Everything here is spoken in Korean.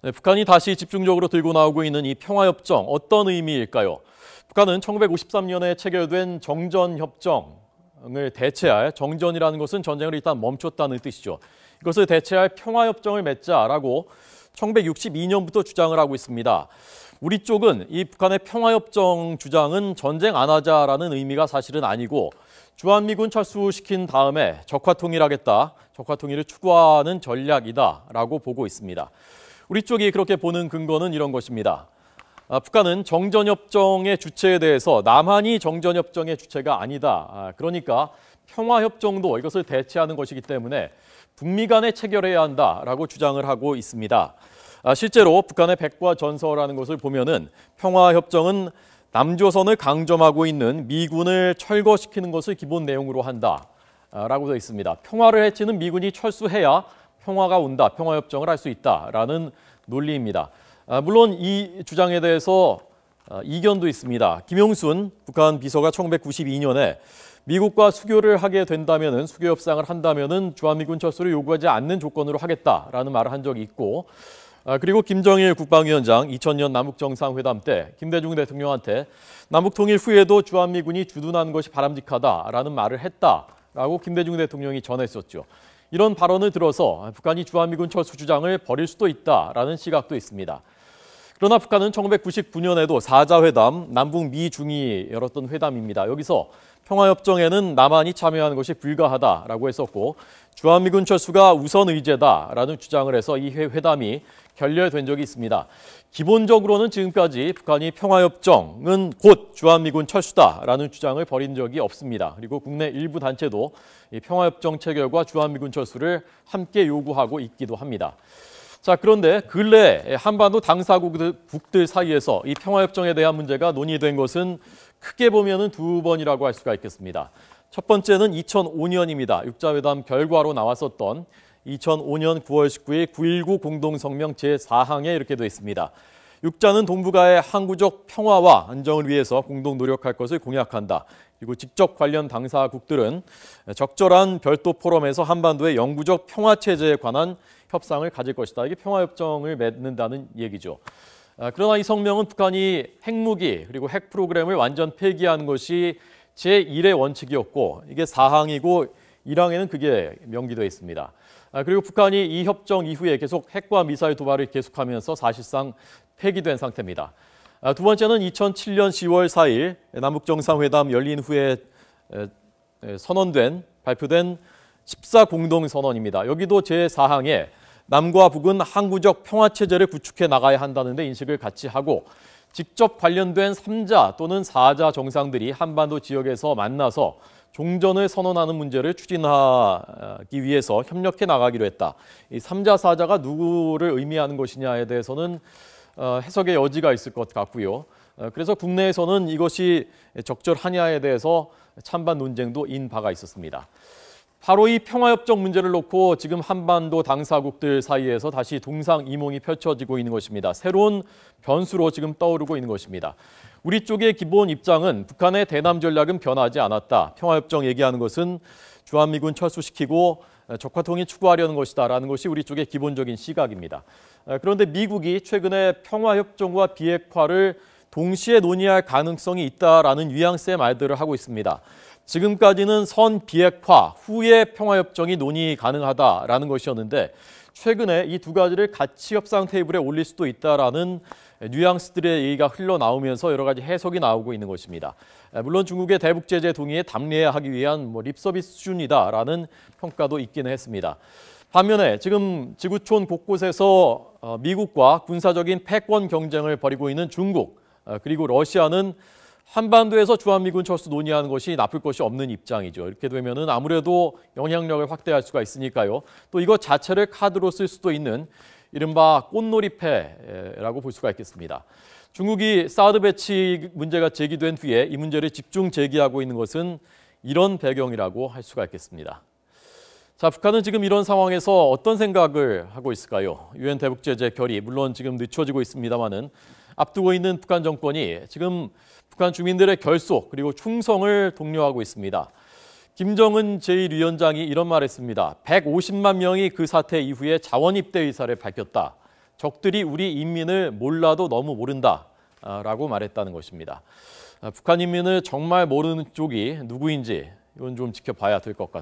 네, 북한이 다시 집중적으로 들고 나오고 있는 이 평화협정, 어떤 의미일까요? 북한은 1953년에 체결된 정전협정을 대체할, 정전이라는 것은 전쟁을 일단 멈췄다는 뜻이죠. 이것을 대체할 평화협정을 맺자라고 1962년부터 주장을 하고 있습니다. 우리 쪽은 이 북한의 평화협정 주장은 전쟁 안 하자라는 의미가 사실은 아니고 주한미군 철수시킨 다음에 적화통일하겠다, 적화통일을 추구하는 전략이다라고 보고 있습니다. 우리 쪽이 그렇게 보는 근거는 이런 것입니다. 북한은 정전협정의 주체에 대해서 남한이 정전협정의 주체가 아니다. 그러니까 평화협정도 이것을 대체하는 것이기 때문에 북미 간에 체결해야 한다라고 주장을 하고 있습니다. 실제로 북한의 백과전서라는 것을 보면은 평화협정은 남조선을 강점하고 있는 미군을 철거시키는 것을 기본 내용으로 한다라고 되어 있습니다. 평화를 해치는 미군이 철수해야 평화가 온다, 평화협정을 할 수 있다라는 논리입니다. 물론 이 주장에 대해서 이견도 있습니다. 김용순 북한 비서가 1992년에 미국과 수교를 하게 된다면은, 수교 협상을 한다면은 주한미군 철수를 요구하지 않는 조건으로 하겠다라는 말을 한 적이 있고, 그리고 김정일 국방위원장 2000년 남북정상회담 때 김대중 대통령한테 남북통일 후에도 주한미군이 주둔하는 것이 바람직하다라는 말을 했다라고 김대중 대통령이 전했었죠. 이런 발언을 들어서 북한이 주한미군 철수 주장을 벌일 수도 있다라는 시각도 있습니다. 그러나 북한은 1999년에도 4자 회담, 남북 미중이 열었던 회담입니다. 여기서 평화협정에는 남한이 참여하는 것이 불가하다라고 했었고 주한미군 철수가 우선 의제다라는 주장을 해서 이 회담이 결렬된 적이 있습니다. 기본적으로는 지금까지 북한이 평화협정은 곧 주한미군 철수다라는 주장을 벌인 적이 없습니다. 그리고 국내 일부 단체도 이 평화협정 체결과 주한미군 철수를 함께 요구하고 있기도 합니다. 자, 그런데 근래 한반도 당사국들 사이에서 이 평화협정에 대한 문제가 논의된 것은 크게 보면은 두 번이라고 할 수가 있겠습니다. 첫 번째는 2005년입니다. 육자회담 결과로 나왔었던 2005년 9월 19일 9.19 공동성명 제4항에 이렇게 되어 있습니다. 육자는 동북아의 항구적 평화와 안정을 위해서 공동 노력할 것을 공약한다. 그리고 직접 관련 당사국들은 적절한 별도 포럼에서 한반도의 영구적 평화체제에 관한 협상을 가질 것이다. 이게 평화협정을 맺는다는 얘기죠. 그러나 이 성명은 북한이 핵무기 그리고 핵 프로그램을 완전 폐기하는 것이 제1의 원칙이었고 이게 4항이고 1항에는 그게 명기되어 있습니다. 그리고 북한이 이 협정 이후에 계속 핵과 미사일 도발을 계속하면서 사실상 폐기된 상태입니다. 두 번째는 2007년 10월 4일 남북정상회담 열린 후에 발표된 14공동선언입니다. 여기도 제4항에 남과 북은 항구적 평화체제를 구축해 나가야 한다는 데 인식을 같이 하고 직접 관련된 3자 또는 4자 정상들이 한반도 지역에서 만나서 종전을 선언하는 문제를 추진하기 위해서 협력해 나가기로 했다. 이 3자, 4자가 누구를 의미하는 것이냐에 대해서는 해석의 여지가 있을 것 같고요. 그래서 국내에서는 이것이 적절하냐에 대해서 찬반 논쟁도 인 바가 있었습니다. 바로 이 평화협정 문제를 놓고 지금 한반도 당사국들 사이에서 다시 동상이몽이 펼쳐지고 있는 것입니다. 새로운 변수로 지금 떠오르고 있는 것입니다. 우리 쪽의 기본 입장은 북한의 대남 전략은 변하지 않았다. 평화협정 얘기하는 것은 주한미군 철수시키고 적화통일 추구하려는 것이다라는 것이 우리 쪽의 기본적인 시각입니다. 그런데 미국이 최근에 평화협정과 비핵화를 동시에 논의할 가능성이 있다라는 뉘앙스의 말들을 하고 있습니다. 지금까지는 선 비핵화 후에 평화협정이 논의 가능하다라는 것이었는데 최근에 이 두 가지를 같이 협상 테이블에 올릴 수도 있다라는 뉘앙스들의 얘기가 흘러나오면서 여러 가지 해석이 나오고 있는 것입니다. 물론 중국의 대북 제재 동의에 답례하기 위한 립서비스 수준이다라는 평가도 있기는 했습니다. 반면에 지금 지구촌 곳곳에서 미국과 군사적인 패권 경쟁을 벌이고 있는 중국 그리고 러시아는 한반도에서 주한미군 철수 논의하는 것이 나쁠 것이 없는 입장이죠. 이렇게 되면은 아무래도 영향력을 확대할 수가 있으니까요. 또 이것 자체를 카드로 쓸 수도 있는 이른바 꽃놀이패라고 볼 수가 있겠습니다. 중국이 사드 배치 문제가 제기된 뒤에 이 문제를 집중 제기하고 있는 것은 이런 배경이라고 할 수가 있겠습니다. 자, 북한은 지금 이런 상황에서 어떤 생각을 하고 있을까요? 유엔 대북 제재 결의 물론 지금 늦춰지고 있습니다만은 앞두고 있는 북한 정권이 지금 북한 주민들의 결속 그리고 충성을 독려하고 있습니다. 김정은 제1위원장이 이런 말을 했습니다. 150만 명이 그 사태 이후에 자원 입대 의사를 밝혔다. 적들이 우리 인민을 몰라도 너무 모른다라고 말했다는 것입니다. 북한 인민을 정말 모르는 쪽이 누구인지 이건 좀 지켜봐야 될 것 같습니다.